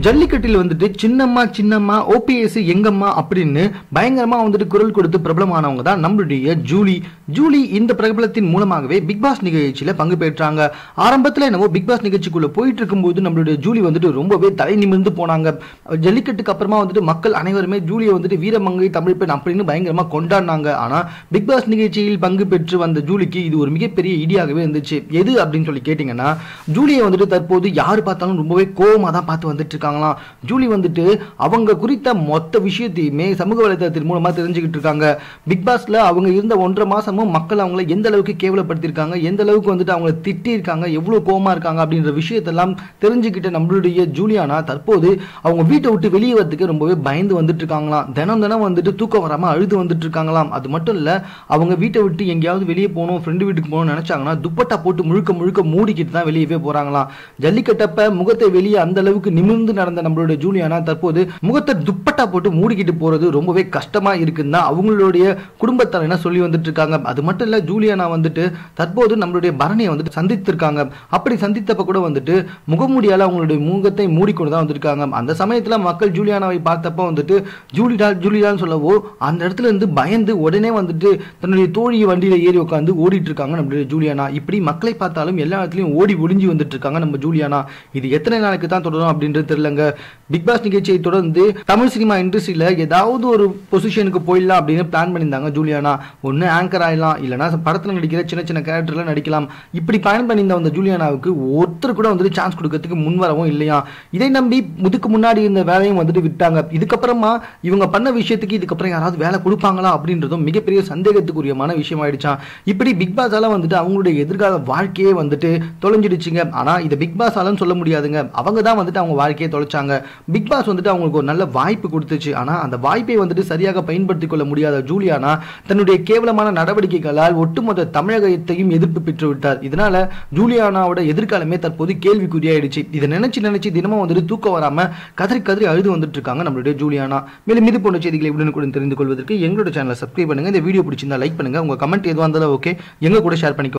ஜல்லிக்கட்டில் வந்துட்டு சின்னம்மா சின்னம்மா ஓபிஎஸ் எங்கம்மா அப்படின்னு பயங்கரமா வந்துட்டு குரல் கொடுத்து பிரபலமானவங்க தான் நம்மளுடைய ஜூலி இந்த பிரபலத்தின் மூலமாகவே பிக் பாஸ் நிகழ்ச்சியில பங்கு பெற்றாங்க. ஆரம்பத்துல என்னவோ பிக் பாஸ் நிகழ்ச்சிக்குள்ள போயிட்டு இருக்கும்போது நம்மளுடைய ஜூலி வந்துட்டு ரொம்பவே தலை நிமிர்ந்து போனாங்க. ஜல்லிக்கட்டுக்கு அப்புறமா வந்துட்டு மக்கள் அனைவருமே ஜூலியை வந்துட்டு வீரமங்கை தமிழ் பெண் அப்படின்னு பயங்கரமா கொண்டாடினாங்க. ஆனா பிக் பாஸ் நிகழ்ச்சியில் பங்கு பெற்று வந்த ஜூலிக்கு இது ஒரு மிகப்பெரிய இடியாகவே இருந்துச்சு. எது அப்படின்னு சொல்லி கேட்டீங்கன்னா, ஜூலியை வந்துட்டு தற்போது யாரு பார்த்தாலும் ரொம்பவே கோவமா தான் பார்த்து வந்துட்டு இருக்காங்களாம். ஜூலி வந்துட்டு அவங்க குறித்த மொத்த விஷயத்தையுமே சமூக வலைதளத்தின் மூலமா தெரிஞ்சுக்கிட்டு இருக்காங்க. பிக் பாஸ்ல அவங்க இருந்த 1.5 மாசமும் மக்கள் அவங்களை எந்த அளவுக்கு கேவலப்படுத்திருக்காங்க, எந்த அளவுக்கு வந்துட்டு அவங்களை திட்டி இருக்காங்க, எவ்வளவு கோவமா இருக்காங்க அப்படின்ற விஷயத்தெல்லாம் தெரிஞ்சுக்கிட்ட நம்மளுடைய ஜூலியானா தற்போது அவங்க வீட்டை விட்டு வெளியே வரதுக்கு ரொம்பவே பயந்து வந்துட்டு இருக்காங்களாம். தினம் வந்துட்டு தூக்கம் வராம அழுது வந்துட்டு இருக்காங்களாம். அது மட்டும் இல்ல, அவங்க வீட்டை விட்டு எங்கேயாவது வெளியே போகணும், ஃப்ரெண்டு வீட்டுக்கு போகணும்னு நினைச்சாங்கன்னா துப்பட்டா போட்டு முழுக்க மூடிக்கிட்டு தான் வெளியவே போறாங்களாம். ஜல்லிக்கட்டப்ப முகத்தை வெளியே அந்த அளவுக்கு நிமிர்ந்து நடந்த நம்மளுடைய ஜூலியானா தற்போது முகத்தை துப்பட்டா போட்டு மூடிக்கிட்டு போறது ரொம்பவே கஷ்டமா இருக்குன்னு அவங்களுடைய குடும்பத்தார் சொல்லி வந்துட்டு இருக்காங்க. அது மட்டும் இல்ல, ஜூலியானா வந்துட்டு தற்போது நம்மளுடைய பரணியை வந்துட்டு சந்தித்திருக்காங்க. அப்படி சந்தித்தப்ப கூட வந்துட்டு முகமூடியால அவங்களுடைய முகத்தை மூடிக்கொண்டு தான் வந்திருக்காங்க. அந்த சமயத்துல மக்கள் ஜூலியானாவை பார்த்தப்ப வந்துட்டு ஜூலிடான்னு சொல்லவோ அந்த இடத்துல இருந்து பயந்து உடனே வந்துட்டு தன்னுடைய தோழி வண்டியில ஏறி உட்காந்து ஓடிட்டு இருக்காங்க நம்மளுடைய ஜூலியானா. இப்படி மக்களை பார்த்தாலும் எல்லா இடத்துலயும் ஓடி ஒளிஞ்சு வந்துட்டு இருக்காங்க நம்ம ஜூலியானா. இது எத்தனை நாளைக்கு தான் தொடரும் அப்படின்றது தெரியலங்க. பிக் பாஸ் நிகழ்ச்சியை தொடர்ந்து தமிழ் சினிமா இண்டஸ்ட்ரியில ஏதாவது ஒரு பொசிஷனுக்கு போயிடலாம் அப்படின்னு பிளான் பண்ணியிருந்தாங்க ஜூலியானா. ஒன்னு ஆங்கர் ஆயிடலாம், இல்லைன்னா படத்துல நடிக்கிற சின்ன கேரக்டர்ல நடிக்கலாம். இப்படி பிளான் பண்ணியிருந்த அந்த ஜூலியானாவுக்கு ஒருத்தர் கூட வந்துட்டு சான்ஸ் கொடுக்கறதுக்கு முன்வரவும் இல்லையா. இதை நம்பி இதுக்கு முன்னாடி இருந்த வேலையும் வந்துட்டு விட்டாங்க. இதுக்கப்புறமா இவங்க பண்ண விஷயத்துக்கு இதுக்கப்புறம் யாராவது வேலை கொடுப்பாங்களா அப்படின்றதும் மிகப்பெரிய சந்தேகத்துக்குரியமான விஷயம் ஆயிடுச்சான். இப்படி பிக் பாஸால வந்துட்டு அவங்களுடைய எதிர்கால வாழ்க்கையே வந்துட்டு தொலைஞ்சிடுச்சுங்க. ஆனா இதை பிக் பாஸ் ஆலன்னு சொல்ல முடியாதுங்க. அவங்க தான் வந்துட்டு அவங்க வாழ்க்கையை தொலைச்சாங்க. பிக் பாஸ் வந்துட்டு அவங்களுக்கு ஒரு நல்ல வாய்ப்பு கொடுத்துச்சு. ஆனா அந்த வாய்ப்பை வந்துட்டு சரியாக பயன்படுத்திக் கொள்ள முடியாத ஜூலியானா தன்னுடைய கேவலமான நடவடிக்கைகளால் ஒட்டுமொத்த தமிழகத்தையும் எதிர்ப்பு பெற்று விட்டார். இதனால ஜூலியானாவோட எதிர்காலமே தற்போது கேள்விக்குறியாயிடுச்சு. இதை நினைச்சு தினமும் வந்துட்டு தூக்கம் வராம கதறி அழுது வந்துட்டு இருக்காங்க நம்மளுடைய ஜூலியானா. மேலும் இது போன்ற செய்திகளை உடனுக்குடன் தெரிந்து கொள்வதற்கு எங்களோட சேனலை சப்ஸ்கிரைப் பண்ணுங்க. இந்த வீடியோ பிடிச்சிருந்தா லைக் பண்ணுங்க. உங்க கமெண்ட் எதுவாக இருந்தாலும் ஓகே, எங்க கூட ஷேர் பண்ணிக்கோ.